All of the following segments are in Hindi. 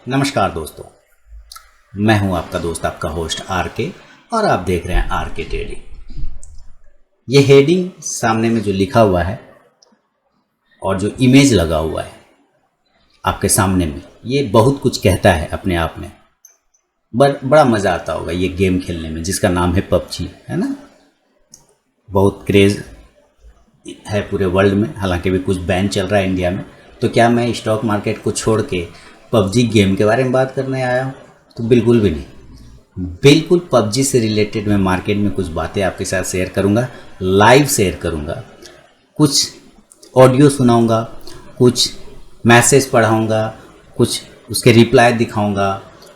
नमस्कार दोस्तों, मैं हूं आपका दोस्त, आपका होस्ट आर के, और आप देख रहे हैं आर के ट्रेडिंग। ये हेडिंग सामने में जो लिखा हुआ है और जो इमेज लगा हुआ है आपके सामने में, ये बहुत कुछ कहता है अपने आप में। बड़ा मज़ा आता होगा ये गेम खेलने में, जिसका नाम है पबजी, है ना। बहुत क्रेज़ है पूरे वर्ल्ड में, हालांकि भी कुछ बैन चल रहा है इंडिया में। तो क्या मैं स्टॉक मार्केट को छोड़ के पबजी गेम के बारे में बात करने आया हूँ? तो बिल्कुल भी नहीं। बिल्कुल पबजी से रिलेटेड मैं मार्केट में कुछ बातें आपके साथ शेयर करूँगा, लाइव शेयर करूँगा, कुछ ऑडियो सुनाऊँगा, कुछ मैसेज पढ़ाऊँगा, कुछ उसके रिप्लाई दिखाऊँगा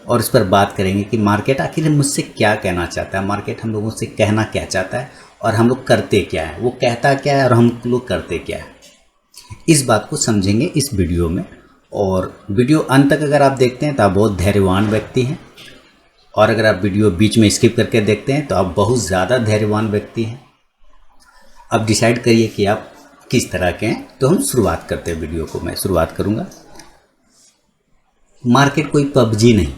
और इस पर बात करेंगे कि मार्केट आखिर मुझसे क्या कहना चाहता है, मार्केट हम लोगों से कहना क्या चाहता है और हम लोग करते क्या है, वो कहता क्या है और हम लोग करते क्या है। इस बात को समझेंगे इस वीडियो में, और वीडियो अंत तक अगर आप देखते हैं तो आप बहुत धैर्यवान व्यक्ति हैं, और अगर आप वीडियो बीच में स्किप करके देखते हैं तो आप बहुत ज़्यादा धैर्यवान व्यक्ति हैं। अब डिसाइड करिए कि आप किस तरह के हैं। तो हम शुरुआत करते हैं, वीडियो को मैं शुरुआत करूँगा। मार्केट कोई पबजी नहीं,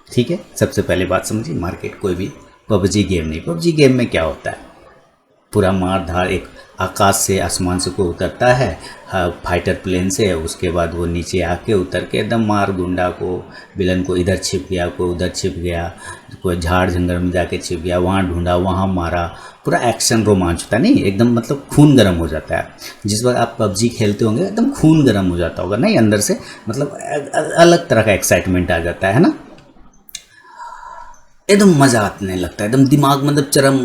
ठीक है। सबसे पहले बात समझिए, मार्केट कोई भी पबजी गेम नहीं। पबजी गेम में क्या होता है, पूरा मार धाड़, एक आकाश से आसमान से कोई उतरता है फाइटर प्लेन से, उसके बाद वो नीचे आके उतर के एकदम मार गुंडा को, विलन को इधर छिप गया, कोई उधर छिप गया, कोई झाड़ जंगल में जाके छिप गया, वहाँ ढूंढा, वहाँ मारा। पूरा एक्शन रोमांच होता नहीं, एकदम मतलब खून गर्म हो जाता है। जिस वक्त आप पबजी खेलते होंगे एकदम खून गर्म हो जाता होगा नहीं, अंदर से मतलब अलग तरह का एक्साइटमेंट आ जाता है ना, एकदम मज़ा आने लगता है, एकदम दिमाग मतलब चरम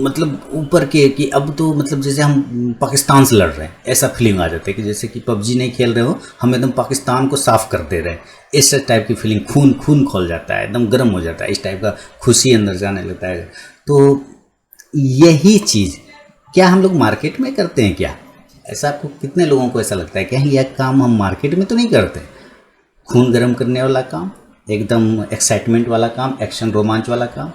मतलब ऊपर के कि अब तो मतलब जैसे हम पाकिस्तान से लड़ रहे हैं, ऐसा फीलिंग आ जाता है कि जैसे कि पबजी नहीं खेल रहे हो, हम एकदम पाकिस्तान को साफ कर दे रहे हैं। इस टाइप की फीलिंग, खून खोल जाता है, एकदम गर्म हो जाता है, इस टाइप का खुशी अंदर जाने लगता है। तो यही चीज़ क्या हम लोग मार्केट में करते हैं क्या? ऐसा आपको कितने लोगों को ऐसा लगता है कि यह काम हम मार्केट में तो नहीं करते? खून गर्म करने वाला काम, एकदम एक्साइटमेंट वाला काम, एक्शन रोमांच वाला काम।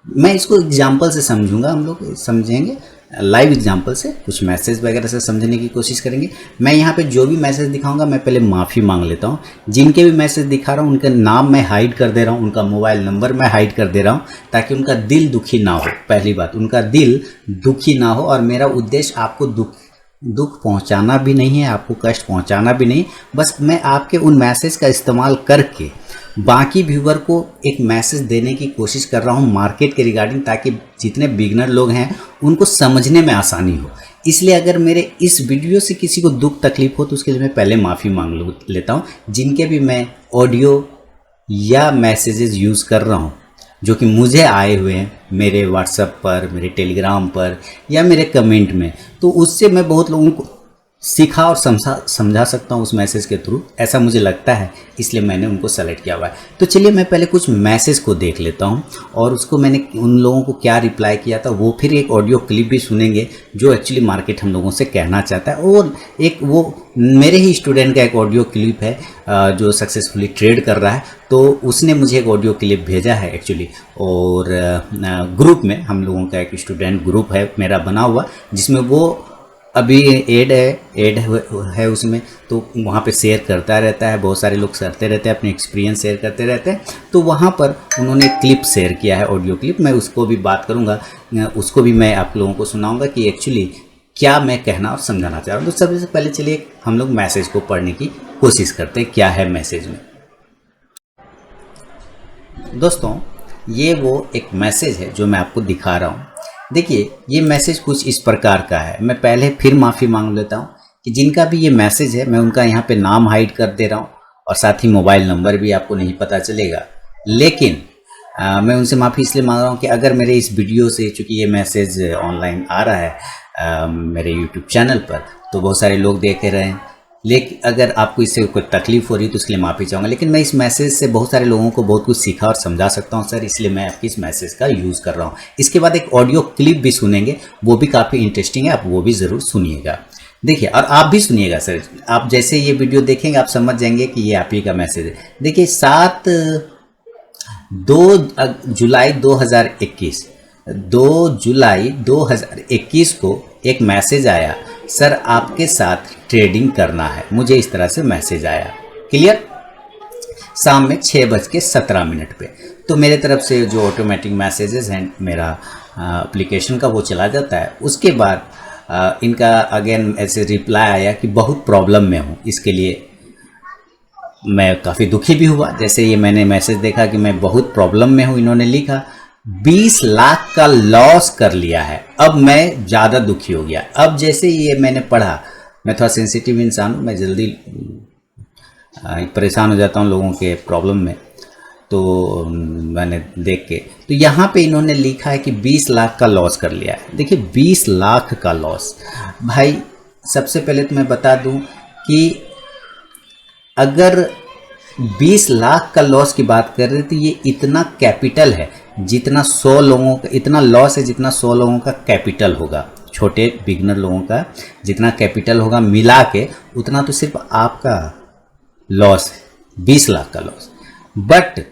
मैं इसको एग्जाम्पल से समझूंगा, हम लोग समझेंगे लाइव एग्जाम्पल से, कुछ मैसेज वगैरह से समझने की कोशिश करेंगे। मैं यहाँ पे जो भी मैसेज दिखाऊंगा, मैं पहले माफ़ी मांग लेता हूँ। जिनके भी मैसेज दिखा रहा हूँ उनका नाम मैं हाइड कर दे रहा हूँ, उनका मोबाइल नंबर मैं हाइड कर दे रहा हूँ, ताकि उनका दिल दुखी ना हो। पहली बात, उनका दिल दुखी ना हो, और मेरा उद्देश्य आपको दुख पहुंचाना भी नहीं है, आपको कष्ट पहुंचाना भी नहीं। बस मैं आपके उन मैसेज का इस्तेमाल करके बाकी व्यूवर को एक मैसेज देने की कोशिश कर रहा हूं मार्केट के रिगार्डिंग, ताकि जितने बिगनर लोग हैं उनको समझने में आसानी हो। इसलिए अगर मेरे इस वीडियो से किसी को दुख तकलीफ हो तो उसके लिए मैं पहले माफ़ी मांग लेता हूं। जिनके भी मैं ऑडियो या मैसेजेस यूज़ कर रहा हूं जो कि मुझे आए हुए हैं मेरे व्हाट्सएप पर, मेरे टेलीग्राम पर या मेरे कमेंट में, तो उससे मैं बहुत लोगों को सीखा और समझा सकता हूँ उस मैसेज के थ्रू, ऐसा मुझे लगता है, इसलिए मैंने उनको सेलेक्ट किया हुआ है। तो चलिए मैं पहले कुछ मैसेज को देख लेता हूँ, और उसको मैंने उन लोगों को क्या रिप्लाई किया था वो फिर एक ऑडियो क्लिप भी सुनेंगे जो एक्चुअली मार्केट हम लोगों से कहना चाहता है। और एक वो मेरे ही स्टूडेंट का एक ऑडियो क्लिप है जो सक्सेसफुली ट्रेड कर रहा है, तो उसने मुझे एक ऑडियो क्लिप भेजा है एक्चुअली। और ग्रुप में हम लोगों का एक स्टूडेंट ग्रुप है मेरा बना हुआ, जिसमें वो अभी ऐड है उसमें, तो वहाँ पे शेयर करता रहता है, बहुत सारे लोग करते रहते हैं, अपने एक्सपीरियंस शेयर करते रहते हैं। तो वहाँ पर उन्होंने क्लिप शेयर किया है, ऑडियो क्लिप। मैं उसको भी बात करूँगा, उसको भी मैं आप लोगों को सुनाऊँगा कि एक्चुअली क्या मैं कहना और समझाना चाह रहा हूँ। तो सबसे पहले चलिए हम लोग मैसेज को पढ़ने की कोशिश करते हैं, क्या है मैसेज में। दोस्तों, ये वो एक मैसेज है जो मैं आपको दिखा रहा हूँ। देखिए, ये मैसेज कुछ इस प्रकार का है। मैं पहले फिर माफ़ी मांग लेता हूँ कि जिनका भी ये मैसेज है मैं उनका यहाँ पे नाम हाइड कर दे रहा हूँ, और साथ ही मोबाइल नंबर भी आपको नहीं पता चलेगा। लेकिन मैं उनसे माफ़ी इसलिए मांग रहा हूँ कि अगर मेरे इस वीडियो से, चूँकि ये मैसेज ऑनलाइन आ रहा है मेरे यूट्यूब चैनल पर, तो बहुत सारे लोग देख रहे हैं, लेकिन अगर आपको इससे कोई तकलीफ़ हो रही है तो इसके लिए माफ़ी चाहूँगा। लेकिन मैं इस मैसेज से बहुत सारे लोगों को बहुत कुछ सीखा और समझा सकता हूँ सर, इसलिए मैं आपकी इस मैसेज का यूज़ कर रहा हूँ। इसके बाद एक ऑडियो क्लिप भी सुनेंगे, वो भी काफ़ी इंटरेस्टिंग है, आप वो भी ज़रूर सुनिएगा। देखिए, और आप भी सुनिएगा सर, आप जैसे ये वीडियो देखेंगे आप समझ जाएंगे कि ये आप ही का मैसेज है। देखिए, 2 जुलाई 2021 को एक मैसेज आया, सर आपके साथ ट्रेडिंग करना है। मुझे इस तरह से मैसेज आया। क्लियर? शाम में 6:17 पे। तो मेरे तरफ से जो ऑटोमेटिक मैसेजेस हैं मेरा एप्लीकेशन का वो चला जाता है। उसके बाद इनका अगेन ऐसे रिप्लाई आया कि बहुत प्रॉब्लम में हूँ। इसके लिए मैं काफ़ी दुखी भी हुआ। जैसे ये मैंने मैसेज देखा कि मैं बहुत प्रॉब्लम में हूँ, इन्होंने लिखा 20 लाख का लॉस कर लिया है। अब मैं ज़्यादा दुखी हो गया। अब जैसे ये मैंने पढ़ा, मैं थोड़ा सेंसिटिव इंसान हूँ, मैं जल्दी परेशान हो जाता हूँ लोगों के प्रॉब्लम में। तो मैंने देख के, तो यहाँ पे इन्होंने लिखा है कि 20 लाख का लॉस कर लिया है। देखिए 20 लाख का लॉस, भाई सबसे पहले तो मैं बता दूँ कि अगर 20 लाख का लॉस की बात कर रहे तो ये इतना कैपिटल है जितना 100 लोगों का, इतना लॉस है जितना 100 लोगों का कैपिटल होगा। छोटे बिगनर लोगों का जितना कैपिटल होगा मिला के, उतना तो सिर्फ आपका लॉस है, 20 लाख का लॉस। बट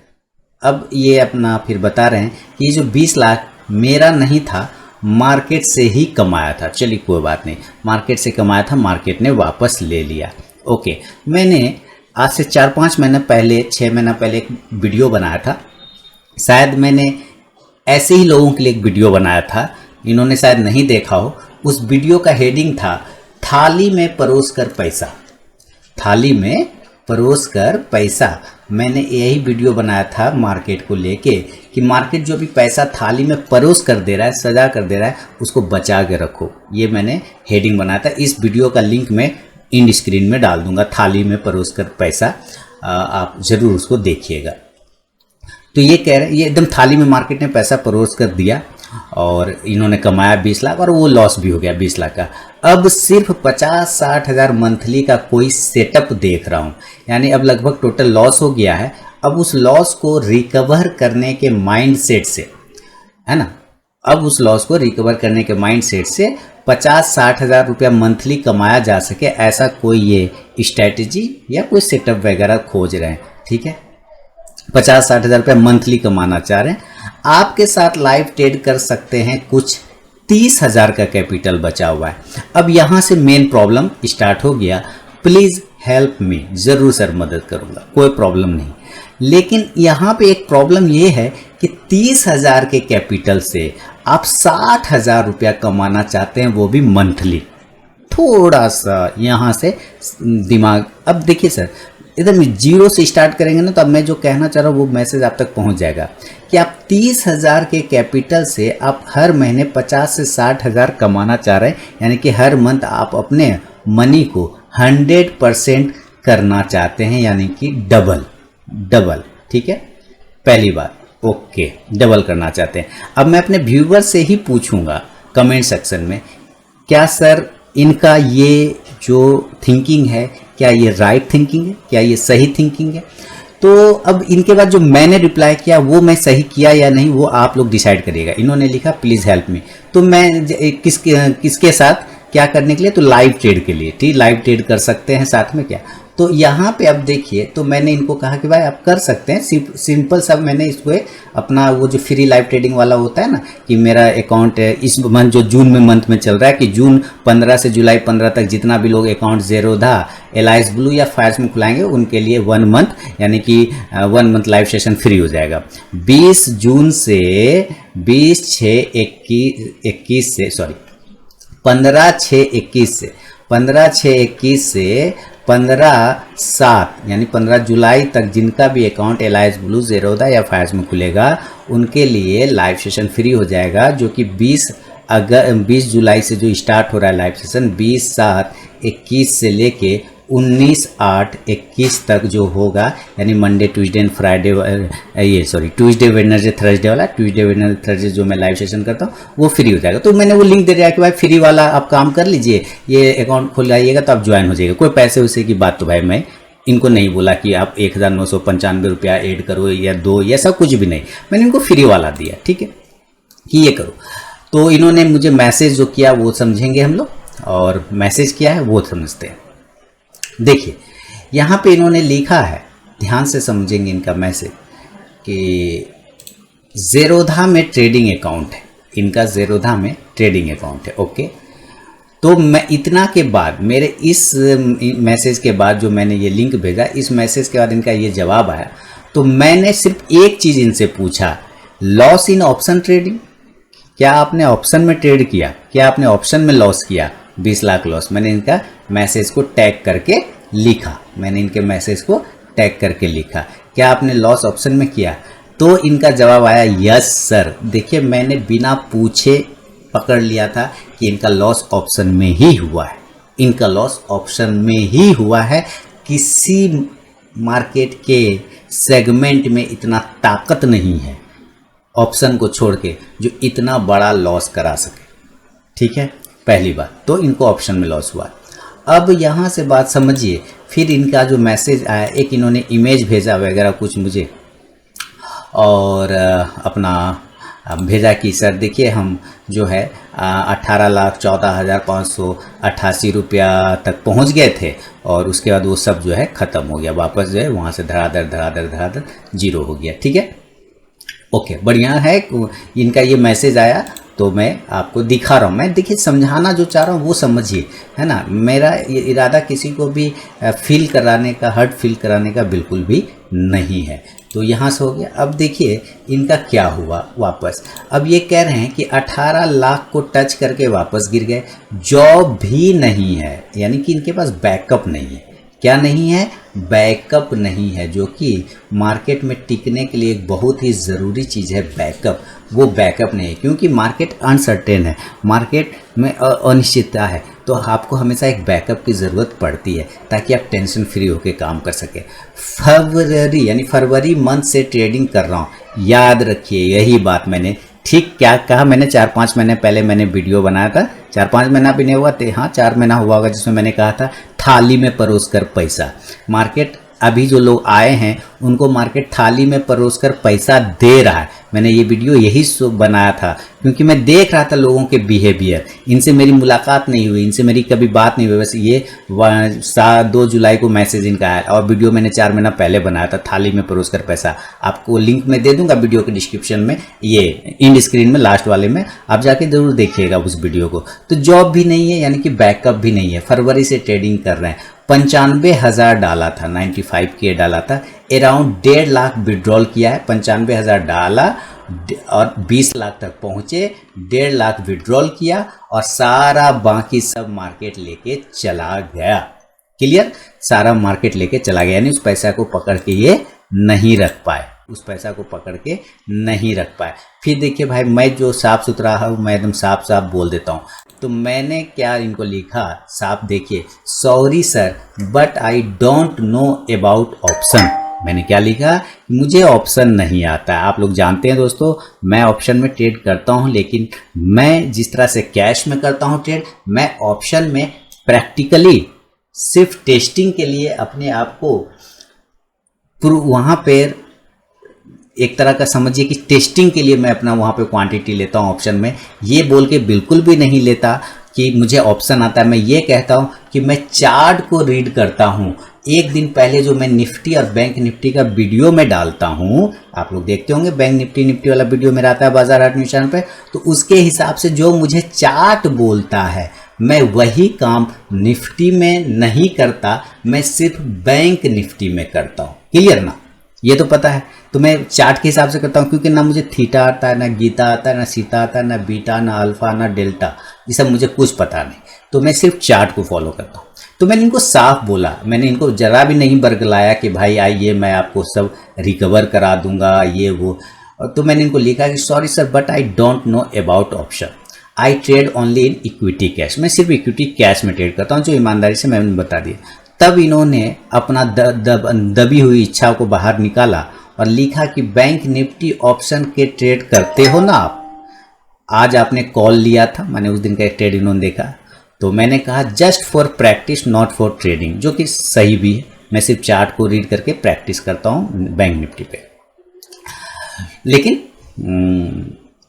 अब ये अपना फिर बता रहे हैं कि ये जो 20 लाख मेरा नहीं था, मार्केट से ही कमाया था। चलिए कोई बात नहीं, मार्केट से कमाया था, मार्केट ने वापस ले लिया। ओके, मैंने आज से 4-5 महीने पहले, 6 महीना पहले एक वीडियो बनाया था। शायद मैंने ऐसे ही लोगों के लिए एक वीडियो बनाया था, इन्होंने शायद नहीं देखा हो। उस वीडियो का हेडिंग था थाली में परोस कर पैसा। थाली में परोस कर पैसा। मैंने यही वीडियो बनाया था मार्केट को लेके कि मार्केट जो भी पैसा थाली में परोस कर दे रहा है, सजा कर दे रहा है, उसको बचा के रखो। ये मैंने हेडिंग बनाया था। इस वीडियो का लिंक मैं इंड स्क्रीन में डाल दूंगा, थाली में परोस कर पैसा, आप ज़रूर उसको देखिएगा। तो ये कह रहे हैं, ये एकदम थाली में मार्केट ने पैसा परोस कर दिया और इन्होंने कमाया 20 लाख और वो लॉस भी हो गया 20 लाख का। अब सिर्फ 50-60 हज़ार मंथली का कोई सेटअप देख रहा हूँ, यानी अब लगभग टोटल लॉस हो गया है। अब उस लॉस को रिकवर करने के माइंडसेट से, है ना, अब उस लॉस को रिकवर करने के माइंडसेट से 50-60 हज़ार रुपया मंथली कमाया जा सके, ऐसा कोई ये स्ट्रैटेजी या कोई सेटअप वगैरह खोज रहे हैं। ठीक है, 50-60 हज़ार रुपया मंथली कमाना चाह रहे हैं, आपके साथ लाइव ट्रेड कर सकते हैं। कुछ 30 हज़ार का कैपिटल बचा हुआ है। अब यहाँ से मेन प्रॉब्लम स्टार्ट हो गया। प्लीज़ हेल्प मी, ज़रूर सर मदद करूँगा, कोई प्रॉब्लम नहीं। लेकिन यहाँ पे एक प्रॉब्लम ये है कि 30 हज़ार के कैपिटल से आप 60 हज़ार रुपया कमाना चाहते हैं, वो भी मंथली। थोड़ा सा यहाँ से दिमाग, अब देखिए सर, इधर में जीरो से स्टार्ट करेंगे ना, तो अब मैं जो कहना चाह रहा हूँ वो मैसेज आप तक पहुँच जाएगा कि आप 30 हज़ार के कैपिटल से आप हर महीने 50 से 60 हज़ार कमाना चाह रहे हैं, यानी कि हर मंथ आप अपने मनी को 100% करना चाहते हैं, यानी कि डबल। ठीक है, पहली बात, ओके, डबल करना चाहते हैं। अब मैं अपने व्यूवर से ही पूछूंगा कमेंट सेक्शन में, क्या सर इनका ये जो थिंकिंग है, क्या ये राइट थिंकिंग है, क्या ये सही थिंकिंग है? तो अब इनके बाद जो मैंने रिप्लाई किया वो मैं सही किया या नहीं, वो आप लोग डिसाइड करिएगा। इन्होंने लिखा प्लीज़ हेल्प मी, तो मैं किसके साथ क्या करने के लिए, तो लाइव ट्रेड के लिए। ठीक, लाइव ट्रेड कर सकते हैं साथ में क्या। तो यहाँ पे अब देखिए, तो मैंने इनको कहा कि भाई आप कर सकते हैं, सिंपल सा मैंने इसको अपना वो जो फ्री लाइव ट्रेडिंग वाला होता है ना, कि मेरा अकाउंट इस मंथ जो जून में मंथ में चल रहा है, कि जून 15 से जुलाई 15 तक जितना भी लोग अकाउंट ज़ेरोधा, एलाइस ब्लू या फायर्स में खुलाएंगे उनके लिए 1 मंथ, यानी कि 1 मंथ लाइव सेशन फ्री हो जाएगा। 20 जून से 15/6/21 से 15/6/21 से 15/7 यानी 15 जुलाई तक जिनका भी अकाउंट एलाइस ब्लू, ज़ेरोधा या फायर्स में खुलेगा, उनके लिए लाइव सेशन फ्री हो जाएगा, जो कि 20 जुलाई से जो स्टार्ट हो रहा है लाइव सेशन, 20/7/21 से लेके 19/8/21 तक जो होगा, यानी Monday, Tuesday and Friday, Tuesday, Wednesday, Thursday वाला, ट्यूसडे, वेडनेसडे, थर्सडे जो मैं लाइव सेशन करता हूँ वो फ्री हो जाएगा। तो मैंने वो लिंक दे दिया कि भाई फ्री वाला आप काम कर लीजिए, ये अकाउंट खोल आइएगा तो आप ज्वाइन हो जाइएगा। कोई पैसे वैसे की बात तो भाई मैं इनको नहीं बोला कि आप 1995 रुपया ऐड करो या दो, या सब कुछ भी नहीं, मैंने इनको फ्री वाला दिया। ठीक है, कि ये करो। तो इन्होंने मुझे मैसेज जो किया वो समझेंगे हम लोग, और मैसेज किया है वो समझते हैं। देखिए यहाँ पे इन्होंने लिखा है, ध्यान से समझेंगे इनका मैसेज, कि ज़ेरोधा में ट्रेडिंग अकाउंट है, इनका ज़ेरोधा में ट्रेडिंग अकाउंट है। ओके, तो मैं इतना के बाद मेरे इस मैसेज के बाद जो मैंने ये लिंक भेजा, इस मैसेज के बाद इनका ये जवाब आया, तो मैंने सिर्फ एक चीज़ इनसे पूछा, लॉस इन ऑप्शन ट्रेडिंग, क्या आपने ऑप्शन में ट्रेड किया, क्या आपने ऑप्शन में लॉस किया, 20 लाख लॉस। मैंने इनका मैसेज को टैग करके लिखा, मैंने इनके मैसेज को टैग करके लिखा, क्या आपने लॉस ऑप्शन में किया। तो इनका जवाब आया यस सर। देखिए मैंने बिना पूछे पकड़ लिया था कि इनका लॉस ऑप्शन में ही हुआ है, इनका लॉस ऑप्शन में ही हुआ है। किसी मार्केट के सेगमेंट में इतना ताकत नहीं है ऑप्शन को छोड़ के जो इतना बड़ा लॉस करा सके। ठीक है, पहली बात तो इनको ऑप्शन में लॉस हुआ। अब यहाँ से बात समझिए, फिर इनका जो मैसेज आया, एक इन्होंने इमेज भेजा वगैरह कुछ मुझे, और अपना भेजा कि सर देखिए हम जो है 18,14,588 रुपया तक पहुँच गए थे, और उसके बाद वो सब जो है ख़त्म हो गया, वापस जो है वहाँ से धड़ाधड़ जीरो हो गया। ठीक है, ओके, बढ़िया है। इनका ये मैसेज आया तो मैं आपको दिखा रहा हूँ। मैं देखिए समझाना जो चाह रहा हूँ वो समझिए, है ना। मेरा ये इरादा किसी को भी फील कराने का, हर्ट फील कराने का बिल्कुल भी नहीं है। तो यहाँ से हो गया। अब देखिए इनका क्या हुआ वापस। अब ये कह रहे हैं कि 18 लाख को टच करके वापस गिर गए, जॉब भी नहीं है, यानी कि इनके पास बैकअप नहीं है। क्या नहीं है? बैकअप नहीं है, जो कि मार्केट में टिकने के लिए एक बहुत ही ज़रूरी चीज़ है बैकअप। वो बैकअप नहीं है क्योंकि मार्केट अनसर्टेन है, मार्केट में अनिश्चितता है, तो आपको हमेशा एक बैकअप की ज़रूरत पड़ती है ताकि आप टेंशन फ्री होकर काम कर सकें। फरवरी मंथ से ट्रेडिंग कर रहा हूँ, याद रखिए यही बात मैंने ठीक क्या कहा। मैंने 4-5 महीने पहले मैंने वीडियो बनाया था, 4-5 महीना भी नहीं हुआ, 4 महीना हुआ होगा, जिसमें मैंने कहा था थाली में परोस कर पैसा। मार्केट अभी जो लोग आए हैं उनको मार्केट थाली में परोस कर पैसा दे रहा है। मैंने ये वीडियो यही बनाया था क्योंकि मैं देख रहा था लोगों के बिहेवियर। इनसे मेरी मुलाकात नहीं हुई, इनसे मेरी कभी बात नहीं हुई, बस ये 2 जुलाई को मैसेज इनका आया और वीडियो मैंने 4 महीना पहले बनाया था, थाली में परोस कर पैसा। आपको लिंक में दे दूंगा वीडियो के डिस्क्रिप्शन में, ये इंड स्क्रीन में लास्ट वाले में, आप जाके जरूर देखिएगा उस वीडियो को। तो जॉब भी नहीं है, यानी कि बैकअप भी नहीं है, फरवरी से ट्रेडिंग कर रहे हैं। 95,000 डाला था, 95K डाला था, अराउंड 1.5 लाख विड्रॉल किया है। 95,000 डाला और 20 लाख तक पहुंचे, 1.5 लाख विड्रॉल किया और सारा बाकी सब मार्केट लेके चला गया। क्लियर? सारा मार्केट लेके चला गया, यानी उस पैसा को पकड़ के ये नहीं रख पाए, उस पैसा को पकड़ के नहीं रख पाए। फिर देखिए भाई, मैं जो साफ सुथरा हूँ, मैं एकदम साफ साफ बोल देता हूँ। तो मैंने क्या इनको लिखा साफ देखिए, sorry sir but I don't know about option. मैंने क्या लिखा? मुझे ऑप्शन नहीं आता है। आप लोग जानते हैं दोस्तों, मैं ऑप्शन में ट्रेड करता हूं, लेकिन मैं जिस तरह से कैश में करता हूं ट्रेड, मैं ऑप्शन में प्रैक्टिकली सिर्फ टेस्टिंग के लिए अपने आप को वहां पर एक तरह का समझिए कि टेस्टिंग के लिए मैं अपना वहाँ पे क्वांटिटी लेता हूँ ऑप्शन में। ये बोल के बिल्कुल भी नहीं लेता कि मुझे ऑप्शन आता है। मैं ये कहता हूँ कि मैं चार्ट को रीड करता हूँ। एक दिन पहले जो मैं निफ्टी और बैंक निफ्टी का वीडियो में डालता हूँ, आप लोग देखते होंगे बैंक निफ्टी वाला वीडियो मेरा आता है बाजार हाट न्यूज़ चैनल पे, तो उसके हिसाब से जो मुझे चार्ट बोलता है मैं वही काम निफ्टी में नहीं करता, मैं सिर्फ बैंक निफ्टी में करता हूँ। क्लियर ना? ये तो पता है। तो मैं चार्ट के हिसाब से करता हूँ क्योंकि ना मुझे थीटा आता है, ना गीता आता है, ना सीता आता है, ना बीटा, ना अल्फा, ना डेल्टा, ये सब मुझे कुछ पता नहीं। तो मैं सिर्फ चार्ट को फॉलो करता हूँ। तो मैंने इनको साफ बोला, मैंने इनको जरा भी नहीं बरगलाया कि भाई आइए मैं आपको सब रिकवर करा दूंगा ये वो। तो मैंने इनको लिखा कि sorry sir but I don't know about option, I trade only in equity cash. मैं सिर्फ इक्विटी कैश में ट्रेड करता हूँ, जो ईमानदारी से मैंने बता दिया। तब इन्होंने अपना दबी हुई इच्छा को बाहर निकाला और लिखा कि बैंक निफ्टी ऑप्शन के ट्रेड करते हो ना आप? आज आपने कॉल लिया था, मैंने उस दिन का एक ट्रेड इन्होंने देखा, तो मैंने कहा just for practice not for trading, जो कि सही भी है। मैं सिर्फ चार्ट को रीड करके प्रैक्टिस करता हूँ बैंक निफ्टी पे, लेकिन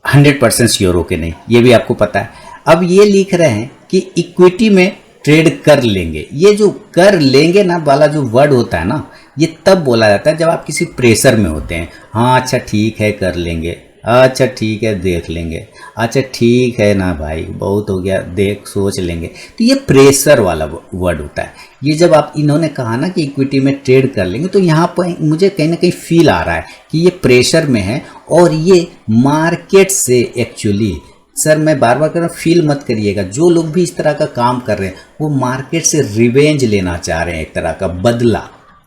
100% श्योर हो के नहीं, ये भी आपको पता है। अब ये लिख रहे हैं कि इक्विटी में ट्रेड कर लेंगे। ये जो कर लेंगे ना वाला जो वर्ड होता है ना, ये तब बोला जाता है जब आप किसी प्रेशर में होते हैं। हाँ अच्छा ठीक है कर लेंगे, अच्छा ठीक है देख लेंगे, अच्छा ठीक है ना भाई बहुत हो गया, देख सोच लेंगे। तो ये प्रेशर वाला वर्ड होता है। ये जब आप इन्होंने कहा ना कि इक्विटी में ट्रेड कर लेंगे, तो यहाँ पर मुझे कहीं ना कहीं फील आ रहा है कि ये प्रेशर में है और ये मार्केट से एक्चुअली, सर मैं बार बार कह रहा हूँ फील मत करिएगा, जो लोग भी इस तरह का काम कर रहे हैं वो मार्केट से रिवेंज लेना चाह रहे हैं, एक तरह का बदला।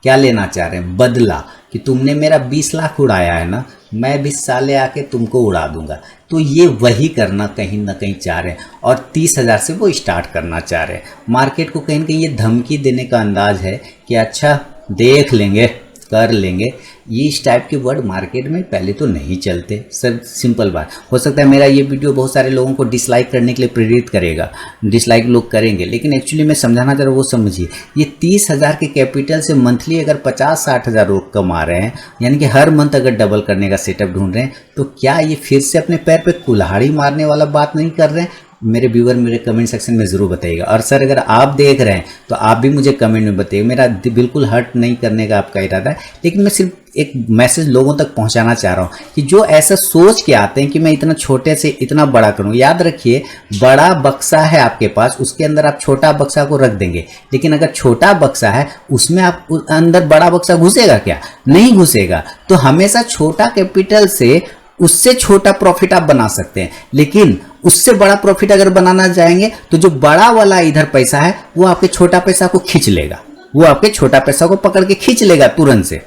क्या लेना चाह रहे हैं? बदला, कि तुमने मेरा 20 लाख उड़ाया है ना, मैं भी साले आके तुमको उड़ा दूंगा। तो ये वही करना कहीं ना कहीं चाह रहे हैं और 30,000 से वो स्टार्ट करना चाह रहे हैं। मार्केट को कहीं ना कहीं ये धमकी देने का अंदाज है कि अच्छा देख लेंगे, कर लेंगे। ये इस टाइप के वर्ड मार्केट में पहले तो नहीं चलते सर, सिंपल बात। हो सकता है मेरा ये वीडियो बहुत सारे लोगों को डिसलाइक करने के लिए प्रेरित करेगा, डिसलाइक लोग करेंगे, लेकिन एक्चुअली मैं समझाना चाह रहा हूँ वो समझिए। ये 30,000 के कैपिटल से मंथली अगर 50-60,000 लोग कमा रहे हैं, यानी कि हर मंथ अगर डबल करने का सेटअप ढूंढ रहे हैं, तो क्या ये फिर से अपने पैर पे कुल्हाड़ी मारने वाला बात नहीं कर रहे हैं? मेरे व्यूअर मेरे कमेंट सेक्शन में ज़रूर बताइएगा। और सर अगर आप देख रहे हैं तो आप भी मुझे कमेंट में बताइए। मेरा बिल्कुल हर्ट नहीं करने का आपका इरादा है, लेकिन मैं सिर्फ एक मैसेज लोगों तक पहुंचाना चाह रहा हूं कि जो ऐसा सोच के आते हैं कि मैं इतना छोटे से इतना बड़ा करूं, याद रखिए बड़ा बक्सा है आपके पास, उसके अंदर आप छोटा बक्सा को रख देंगे, लेकिन अगर छोटा बक्सा है उसमें आप अंदर बड़ा बक्सा घुसेगा क्या? नहीं घुसेगा। तो हमेशा छोटा कैपिटल से उससे छोटा प्रॉफिट आप बना सकते हैं, लेकिन उससे बड़ा प्रॉफिट अगर बनाना चाहेंगे तो जो बड़ा वाला इधर पैसा है वो आपके छोटा पैसा को खींच लेगा, वो आपके छोटा पैसा को पकड़ के खींच लेगा तुरंत से।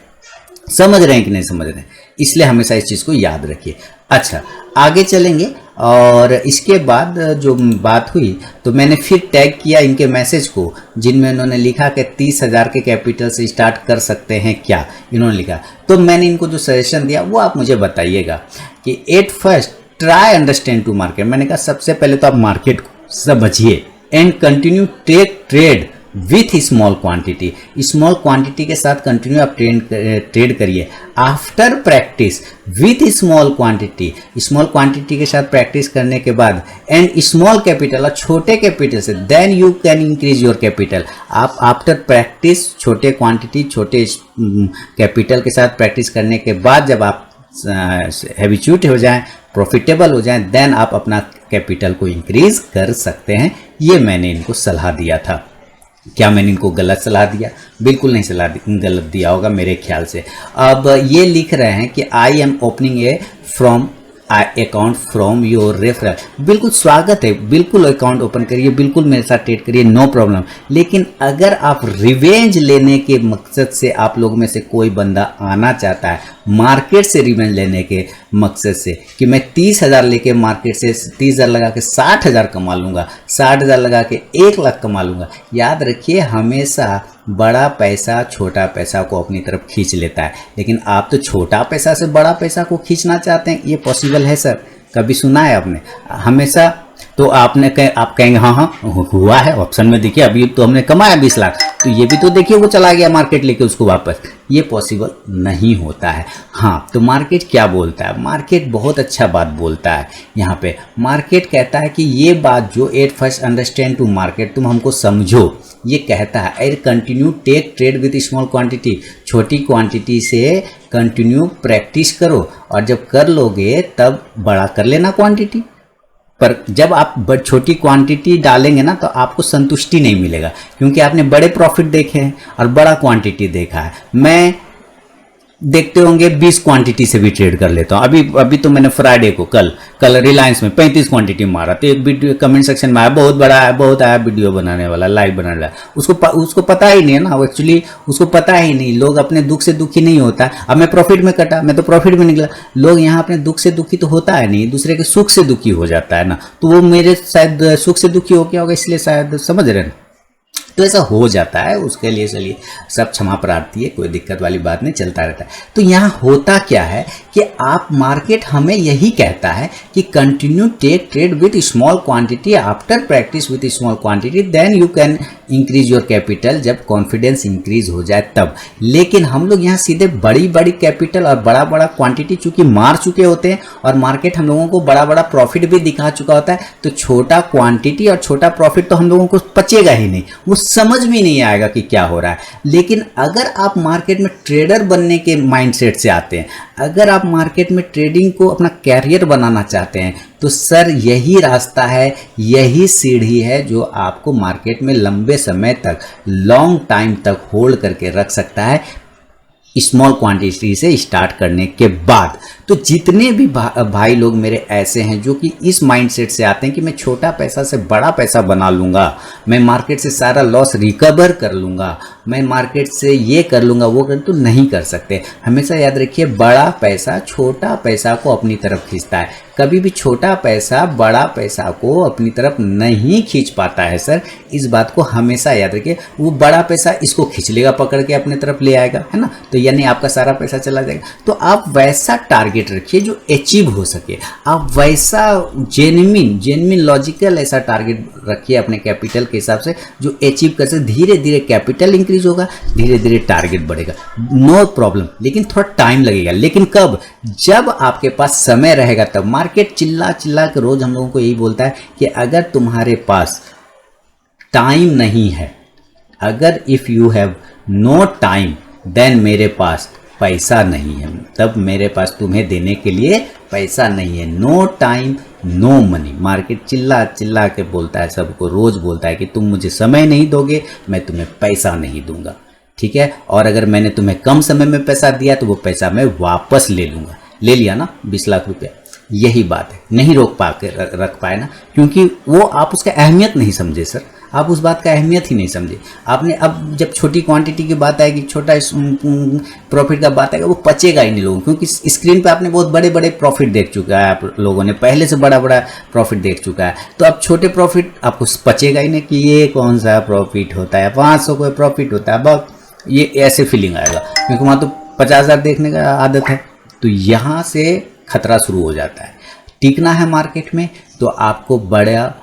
समझ रहे हैं कि नहीं समझ रहे हैं? इसलिए हमेशा इस चीज को याद रखिए। अच्छा आगे चलेंगे, और इसके बाद जो बात हुई तो मैंने फिर टैग किया इनके मैसेज को जिनमें उन्होंने लिखा कि 30,000 के कैपिटल से स्टार्ट कर सकते हैं क्या, इन्होंने लिखा। तो मैंने इनको जो सजेशन दिया वो आप मुझे बताइएगा कि at first try understand to market. मैंने कहा सबसे पहले तो आप मार्केट को समझिए and continue take trade with small quantity. Small quantity के साथ कंटिन्यू आप ट्रेड करिए। After practice with small quantity, small quantity के साथ प्रैक्टिस करने के बाद एंड स्मॉल कैपिटल और छोटे कैपिटल से then you can increase your capital. आप आफ्टर प्रैक्टिस छोटे क्वांटिटी छोटे कैपिटल के साथ प्रैक्टिस करने के बाद जब आप हैबिचुएट हो जाएं, प्रॉफिटेबल हो जाएं, देन आप अपना कैपिटल को इंक्रीज कर सकते हैं। ये मैंने इनको सलाह दिया था। क्या मैंने इनको गलत सलाह दिया? बिल्कुल नहीं गलत दिया होगा मेरे ख्याल से। अब ये लिख रहे हैं कि I am opening A from account from your referral. बिल्कुल स्वागत है, बिल्कुल अकाउंट ओपन करिए, बिल्कुल मेरे साथ ट्रेड करिए, नो प्रॉब्लम। लेकिन अगर आप रिवेंज लेने के मकसद से आप लोगों में से कोई बंदा आना चाहता है, मार्केट से रिवेंज लेने के मकसद से कि मैं 30,000 लेके मार्केट से 30,000 लगा के 60,000 कमा लूंगा, 60,000 लगा के 1 लाख कमा लूंगा, याद रखिए हमेशा बड़ा पैसा छोटा पैसा को अपनी तरफ खींच लेता है। लेकिन आप तो छोटा पैसा से बड़ा पैसा को खींचना चाहते हैं, ये पॉसिबल है सर? कभी सुना है आपने? हमेशा तो आप कहेंगे हाँ हाँ हुआ है, ऑप्शन में देखिए अभी तो हमने कमाया 20 लाख, तो ये भी तो देखिए वो चला गया मार्केट लेके उसको वापस। ये पॉसिबल नहीं होता है। हाँ तो मार्केट क्या बोलता है? मार्केट बहुत अच्छा बात बोलता है। यहाँ पे मार्केट कहता है कि ये बात जो at first understand to market, तुम हमको समझो, ये कहता है and continue take trade with small quantity, छोटी क्वांटिटी से कंटिन्यू प्रैक्टिस करो और जब कर लोगे तब बड़ा कर लेना क्वांटिटी। पर जब आप छोटी क्वांटिटी डालेंगे ना तो आपको संतुष्टि नहीं मिलेगा, क्योंकि आपने बड़े प्रॉफिट देखे हैं और बड़ा क्वांटिटी देखा है। मैं देखते होंगे 20 क्वांटिटी से भी ट्रेड कर लेता हूँ। अभी तो मैंने फ्राइडे को कल रिलायंस में 35 क्वांटिटी मारा, तो एक वीडियो कमेंट सेक्शन में आया बहुत बड़ा है, बहुत आया वीडियो बनाने वाला, लाइव बनाने वाला। उसको पता ही नहीं है ना, एक्चुअली उसको पता ही नहीं। लोग अपने दुख से दुखी नहीं होता। अब मैं प्रॉफिट में कटा, मैं तो प्रॉफिट में निकला। लोग यहाँ अपने दुख से दुखी तो होता है नहीं, दूसरे के सुख से दुखी हो जाता है ना, तो वो मेरे शायद सुख से दुखी हो गया होगा, इसलिए शायद, समझ रहे हैं? तो ऐसा हो जाता है, उसके लिए चलिए सब क्षमा प्रार्थी है, कोई दिक्कत वाली बात नहीं, चलता रहता है। तो यहाँ होता क्या है कि आप मार्केट हमें यही कहता है कि continue take trade with small quantity after practice with small quantity then you can increase your capital, जब कॉन्फिडेंस इंक्रीज हो जाए तब। लेकिन हम लोग यहाँ सीधे बड़ी बड़ी कैपिटल और बड़ा बड़ा क्वांटिटी चूंकि मार चुके होते हैं और मार्केट हम लोगों को बड़ा बड़ा प्रॉफिट भी दिखा चुका होता है, तो छोटा क्वांटिटी और छोटा प्रॉफिट तो हम लोगों को पचेगा ही नहीं, वो समझ में नहीं आएगा कि क्या हो रहा है। लेकिन अगर आप मार्केट में ट्रेडर बनने के माइंडसेट से आते हैं, अगर आप मार्केट में ट्रेडिंग को अपना कैरियर बनाना चाहते हैं, तो सर यही रास्ता है, यही सीढ़ी है जो आपको मार्केट में लंबे समय तक, लॉन्ग टाइम तक होल्ड करके रख सकता है, स्मॉल क्वांटिटी से स्टार्ट करने के बाद। तो जितने भी भाई लोग मेरे ऐसे हैं जो कि इस माइंडसेट से आते हैं कि मैं छोटा पैसा से बड़ा पैसा बना लूँगा, मैं मार्केट से सारा लॉस रिकवर कर लूँगा, मैं मार्केट से ये कर लूँगा वो कर, तो नहीं कर सकते। हमेशा याद रखिए, बड़ा पैसा छोटा पैसा को अपनी तरफ खींचता है, कभी भी छोटा पैसा बड़ा पैसा को अपनी तरफ नहीं खींच पाता है सर। इस बात को हमेशा याद रखिए। वो बड़ा पैसा इसको खींच लेगा, पकड़ के अपने तरफ ले आएगा, है ना, तो यानी आपका सारा पैसा चला जाएगा। तो आप वैसा टारगेट रखिए जो अचीव हो सके, आप वैसा जेन्युइन लॉजिकल ऐसा टारगेट रखिए अपने कैपिटल के हिसाब से जो अचीव कर सके। धीरे धीरे कैपिटल इंक्रीज होगा, धीरे धीरे टारगेट बढ़ेगा, नो प्रॉब्लम, लेकिन थोड़ा टाइम लगेगा। लेकिन कब? जब आपके पास समय रहेगा तब। मार्केट चिल्ला चिल्ला के रोज हम लोगों को यही बोलता है कि अगर तुम्हारे पास टाइम नहीं है, अगर if you have no time then मेरे पास पैसा नहीं है, तब मेरे पास तुम्हें देने के लिए पैसा नहीं है। No time no money. Market चिल्ला चिल्ला के बोलता है, सबको रोज बोलता है कि तुम मुझे समय नहीं दोगे, मैं तुम्हें पैसा नहीं दूंगा, ठीक है। और अगर मैंने तुम्हें कम समय में पैसा दिया तो वो पैसा मैं वापस ले लूंगा। ले लिया ना 20 लाख रुपया, यही बात है। नहीं रोक पा के रख पाए ना, क्योंकि वो आप उसका अहमियत नहीं समझे सर, आप उस बात का अहमियत ही नहीं समझे आपने। अब जब छोटी क्वांटिटी की बात आएगी, छोटा प्रॉफिट का बात आएगा, वो पचेगा ही नहीं लोगों, क्योंकि स्क्रीन पे आपने बहुत बड़े बड़े प्रॉफिट देख चुका है, आप लोगों ने पहले से बड़ा बड़ा प्रॉफिट देख चुका है। तो अब छोटे प्रॉफिट आपको पचेगा ही नहीं कि ये कौन सा प्रॉफिट होता है, 500 का प्रॉफिट होता है, अब ये ऐसे फीलिंग आएगा, क्योंकि वहाँ तो 50,000 देखने का आदत है। तो यहाँ से खतरा शुरू हो जाता है। टिकना है मार्केट में तो आपको बड़ा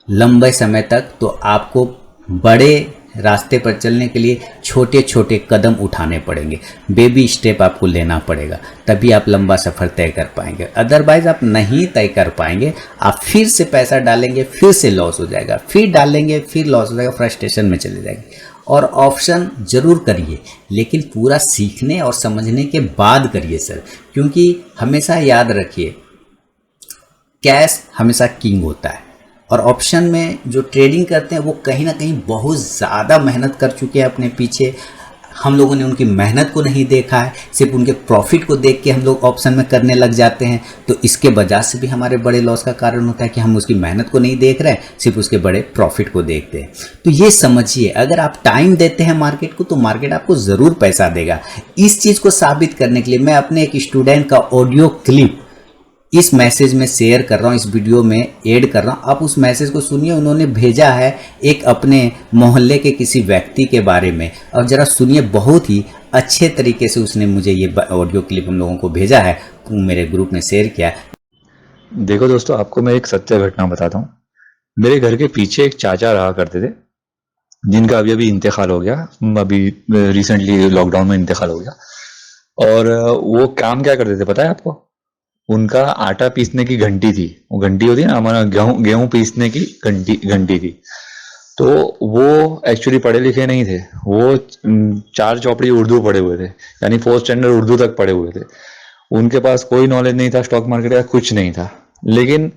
लंबे समय तक, तो आपको बड़े रास्ते पर चलने के लिए छोटे छोटे कदम उठाने पड़ेंगे, बेबी स्टेप आपको लेना पड़ेगा, तभी आप लंबा सफ़र तय कर पाएंगे। अदरवाइज आप नहीं तय कर पाएंगे, आप फिर से पैसा डालेंगे, फिर से लॉस हो जाएगा, फिर डालेंगे फिर लॉस हो जाएगा, फ्रस्ट्रेशन में चले जाएंगे। और ऑप्शन ज़रूर करिए, लेकिन पूरा सीखने और समझने के बाद करिए सर, क्योंकि हमेशा याद रखिए कैश हमेशा किंग होता है। और ऑप्शन में जो ट्रेडिंग करते हैं वो कहीं ना कहीं बहुत ज़्यादा मेहनत कर चुके हैं अपने पीछे, हम लोगों ने उनकी मेहनत को नहीं देखा है, सिर्फ उनके प्रॉफिट को देख के हम लोग ऑप्शन में करने लग जाते हैं। तो इसके वजह से भी हमारे बड़े लॉस का कारण होता है कि हम उसकी मेहनत को नहीं देख रहे हैं, सिर्फ उसके बड़े प्रॉफिट को देखते हैं। तो ये समझिए, अगर आप टाइम देते हैं मार्केट को तो मार्केट आपको ज़रूर पैसा देगा। इस चीज़ को साबित करने के लिए मैं अपने एक स्टूडेंट का ऑडियो क्लिप इस मैसेज में शेयर कर रहा हूँ, इस वीडियो में ऐड कर रहा हूँ, आप उस मैसेज को सुनिए। उन्होंने भेजा है एक अपने मोहल्ले के किसी व्यक्ति के बारे में, और ज़रा सुनिए, बहुत ही अच्छे तरीके से उसने मुझे ये ऑडियो क्लिप हम लोगों को भेजा है, मेरे ग्रुप में शेयर किया। देखो दोस्तों, आपको मैं एक सत्य घटना बताता हूँ। मेरे घर के पीछे एक चाचा रहा करते थे, जिनका अभी अभी इंतकाल हो गया, अभी रिसेंटली लॉकडाउन में इंतकाल हो गया। और वो काम क्या करते थे पता है आपको? उनका आटा पीसने की घंटी थी, वो घंटी होती है ना हमारा, गेहूं पीसने की घंटी थी। तो वो एक्चुअली पढ़े लिखे नहीं थे, वो 4 चौपड़ी उर्दू पढ़े हुए थे, यानी 4th स्टैंडर्ड उर्दू तक पढ़े हुए थे। उनके पास कोई नॉलेज नहीं था स्टॉक मार्केट का, कुछ नहीं था। लेकिन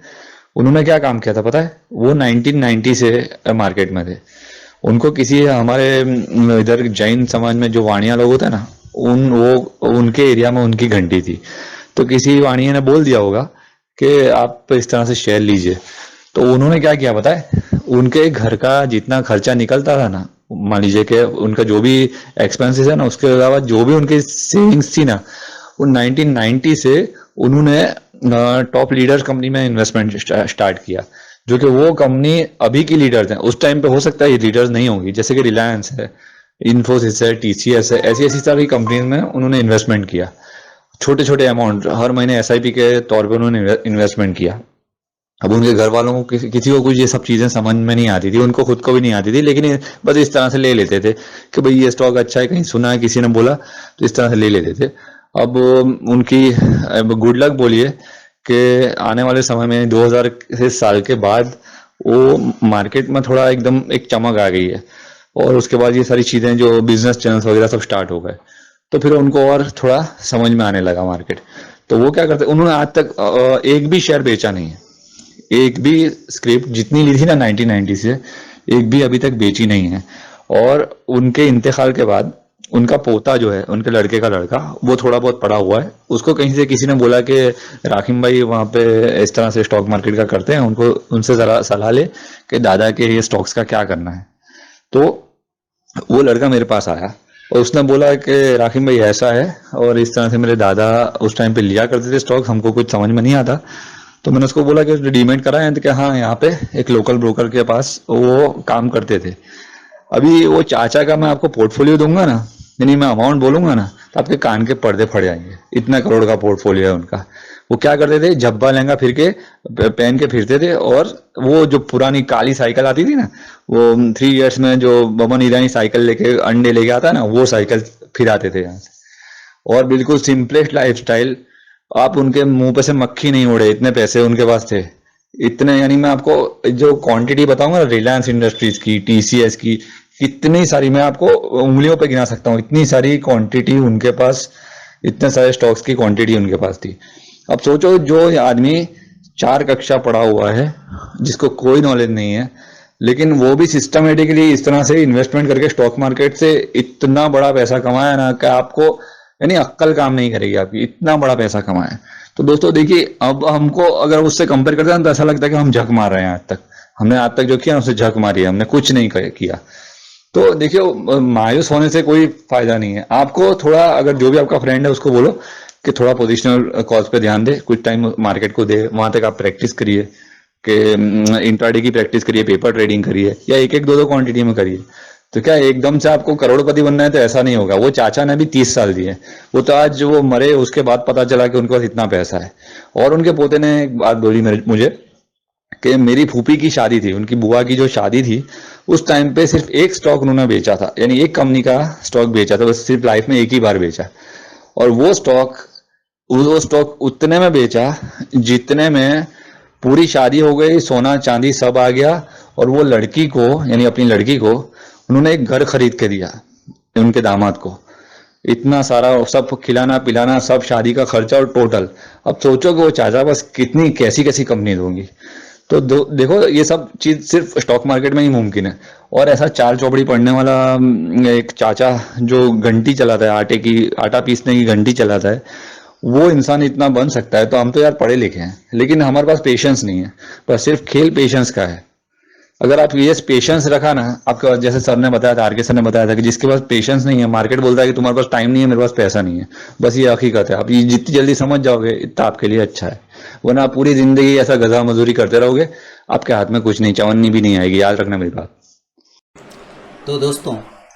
उन्होंने क्या काम किया था पता है? वो 1990 से मार्केट में थे। उनको किसी हमारे इधर जैन समाज में जो वाणिया लोग होते हैं ना, उनके एरिया में उनकी घंटी थी। तो किसी वाणिया ने बोल दिया होगा कि आप इस तरह से शेयर लीजिए। तो उन्होंने क्या किया पता है? उनके घर का जितना खर्चा निकलता था ना, मान लीजिए कि उनका जो भी एक्सपेंसेस है ना, उसके अलावा जो भी उनकी सेविंग्स थी ना, वो 1990 से उन्होंने टॉप लीडर्स कंपनी में इन्वेस्टमेंट स्टार्ट किया, जो कि वो कंपनी अभी की लीडर्स हैं। उस टाइम पे हो सकता है ये लीडर्स नहीं होंगी, जैसे कि रिलायंस है, इन्फोसिस है, टीसीएस है, ऐसी ऐसी सारी कंपनीज में उन्होंने इन्वेस्टमेंट किया। छोटे छोटे अमाउंट हर महीने एसआईपी के तौर पर उन्होंने इन्वेस्टमेंट किया। अब उनके घर वालों को किसी को कुछ ये सब चीजें समझ में नहीं आती थी, उनको खुद को भी नहीं आती थी, लेकिन बस इस तरह से ले लेते थे कि भाई ये स्टॉक अच्छा है, कहीं सुना है, किसी ने बोला, तो इस तरह से ले लेते थे। अब उनकी गुड लक बोलिए कि आने वाले समय में 2000 से साल के बाद वो मार्केट में थोड़ा एकदम एक चमक आ गई है। और उसके बाद ये सारी चीज़ें जो बिजनेस चैनल्स वगैरह सब स्टार्ट हो गए, तो फिर उनको और थोड़ा समझ में आने लगा मार्केट। तो वो क्या करते, उन्होंने आज तक एक भी शेयर बेचा नहीं है, एक भी स्क्रिप्ट जितनी ली थी ना 1990 से, एक भी अभी तक बेची नहीं है। और उनके इंतकाल के बाद उनका पोता जो है, उनके लड़के का लड़का, वो थोड़ा बहुत पढ़ा हुआ है। उसको कहीं से किसी ने बोला कि राखिम भाई वहाँ पे इस तरह से स्टॉक मार्केट का करते हैं, उनको उनसे जरा सलाह ले कि दादा के ये स्टॉक्स का क्या करना है। तो वो लड़का मेरे पास आया और उसने बोला कि राखिम भाई ऐसा है, और इस तरह से मेरे दादा उस टाइम पे लिया करते थे स्टॉक, हमको कुछ समझ में नहीं आता। तो मैंने उसको बोला कि डीमेट करा है, तो क्या हाँ, यहाँ पे एक लोकल ब्रोकर के पास वो काम करते थे। अभी वो चाचा का मैं आपको पोर्टफोलियो दूंगा ना, यानी मैं अमाउंट बोलूंगा ना, तो आपके कान के पर्दे फट जाएंगे, इतना करोड़ का पोर्टफोलियो है उनका। वो क्या करते थे, झब्बा लहंगा फिर के पहन के फिरते थे, और वो जो पुरानी काली साइकिल आती थी ना, वो 3 इयर्स में जो बमन ईरानी साइकिल लेके अंडे लेके आता है ना, वो साइकिल फिराते थे यहाँ से। और बिल्कुल सिंपलेस्ट लाइफस्टाइल, आप उनके मुंह पे से मक्खी नहीं उड़े, इतने पैसे उनके पास थे, इतने। यानी मैं आपको जो क्वांटिटी बताऊंगा, रिलायंस इंडस्ट्रीज की, टीसीएस की, कितनी सारी मैं आपको उंगलियों पे गिना सकता हूँ, इतनी सारी क्वांटिटी उनके पास, इतने सारे स्टॉक्स की क्वांटिटी उनके पास थी। अब सोचो, जो आदमी 4 कक्षा पढ़ा हुआ है, जिसको कोई नॉलेज नहीं है, लेकिन वो भी सिस्टमेटिकली इस तरह से इन्वेस्टमेंट करके स्टॉक मार्केट से इतना बड़ा पैसा कमाया ना, कि आपको यानी अक्कल काम नहीं करेगी आपकी, इतना बड़ा पैसा कमाया। तो दोस्तों देखिए, अब हमको अगर उससे कंपेयर करते हैं तो ऐसा लगता है कि हम झक मार रहे हैं। आज तक हमने आज तक जो किया उससे झक मारी है, हमने कुछ नहीं किया। तो देखिए, मायूस होने से कोई फायदा नहीं है। आपको थोड़ा, अगर जो भी आपका फ्रेंड है उसको बोलो कि थोड़ा पोजिशनल कॉल्स पे ध्यान दे, कुछ टाइम मार्केट को दे, वहां तक आप प्रैक्टिस करिए, कि इंट्राडे की प्रैक्टिस करिए, पेपर ट्रेडिंग करिए, या एक 2 क्वांटिटी में करिए। तो क्या एकदम से आपको करोड़पति बनना है? तो ऐसा नहीं होगा। वो चाचा ने भी 30 साल दिए, वो तो आज वो मरे उसके बाद पता चला कि उनके पास इतना पैसा है। और उनके पोते ने एक बात बोली मुझे कि मेरी फूफी की शादी थी, उनकी बुआ की जो शादी थी, उस टाइम पे सिर्फ एक स्टॉक उन्होंने बेचा था, यानी एक कंपनी का स्टॉक बेचा था, बस सिर्फ लाइफ में एक ही बार बेचा। और वो स्टॉक उतने में बेचा जितने में पूरी शादी हो गई, सोना चांदी सब आ गया, और वो लड़की को, यानी अपनी लड़की को, उन्होंने एक घर खरीद के दिया उनके दामाद को। इतना सारा सब खिलाना पिलाना, सब शादी का खर्चा और टोटल। अब सोचो कि वो चाचा बस कितनी कैसी कैसी कंपनी दूंगी। तो देखो, ये सब चीज सिर्फ स्टॉक मार्केट में ही मुमकिन है। और ऐसा चार चौपड़ी पढ़ने वाला एक चाचा जो घंटी चलाता है, आटा पीसने की घंटी चलाता है, वो इंसान इतना बन सकता है। तो हम तो यार पढ़े लिखे हैं, लेकिन हमारे पास पेशेंस नहीं है। बस सिर्फ खेल पेशेंस का है। अगर आप ये पेशेंस रखा ना, आपके पास, जैसे सर ने बताया था, आरके सर ने बताया था कि जिसके पास पेशेंस नहीं है, मार्केट बोलता है कि तुम्हारे पास टाइम नहीं है, मेरे पास पैसा नहीं है, बस ये हकीकत है। आप ये जितनी जल्दी समझ जाओगे इतना आपके लिए अच्छा है। वरना आप पूरी जिंदगी ऐसा गधा मजदूरी करते रहोगे, आपके हाथ में कुछ नहीं, चवन्नी भी नहीं आएगी। याद रखना मेरी बात। तो दोस्तों,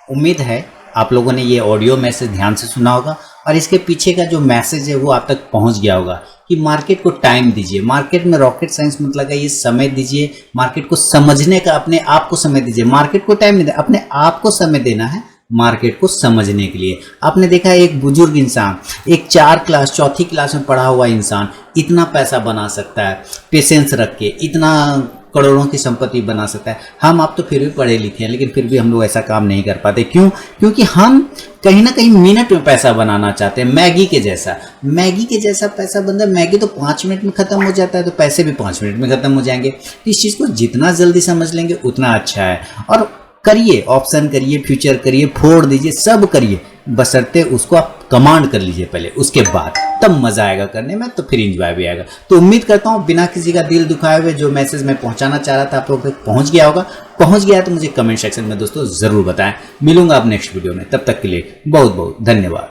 उम्मीद है आप लोगों ने ये ऑडियो मैसेज ध्यान से सुना होगा, और इसके पीछे का जो मैसेज है वो आप तक पहुंच गया होगा कि मार्केट को टाइम दीजिए। मार्केट में रॉकेट साइंस मत लगाइए, समय दीजिए। मार्केट को समझने का अपने आप को समय दीजिए। मार्केट को टाइम नहीं देना, अपने आप को समय देना है मार्केट को समझने के लिए। आपने देखा है, एक बुजुर्ग इंसान, एक चौथी क्लास में पढ़ा हुआ इंसान इतना पैसा बना सकता है, पेशेंस रख के इतना करोड़ों की संपत्ति बना सकता है। हम आप तो फिर भी पढ़े लिखे हैं, लेकिन फिर भी हम लोग ऐसा काम नहीं कर पाते। क्यों? क्योंकि हम कहीं ना कहीं मिनट में पैसा बनाना चाहते हैं। मैगी के जैसा पैसा बनता है। मैगी तो 5 मिनट में खत्म हो जाता है, तो पैसे भी 5 मिनट में खत्म हो जाएंगे। इस चीज़ को जितना जल्दी समझ लेंगे उतना अच्छा है। और करिए, ऑप्शन करिए, फ्यूचर करिए, फोड़ दीजिए, सब करिए, बशर्ते उसको आप कमांड कर लीजिए पहले, उसके बाद तब मजा आएगा करने में, तो फिर एंजॉय भी आएगा। तो उम्मीद करता हूँ बिना किसी का दिल दुखाए हुए जो मैसेज मैं पहुंचाना चाह रहा था आप लोगों तक पहुंच गया होगा। पहुंच गया तो मुझे कमेंट सेक्शन में दोस्तों जरूर बताएं। मिलूंगा आप नेक्स्ट वीडियो में, तब तक के लिए बहुत बहुत धन्यवाद।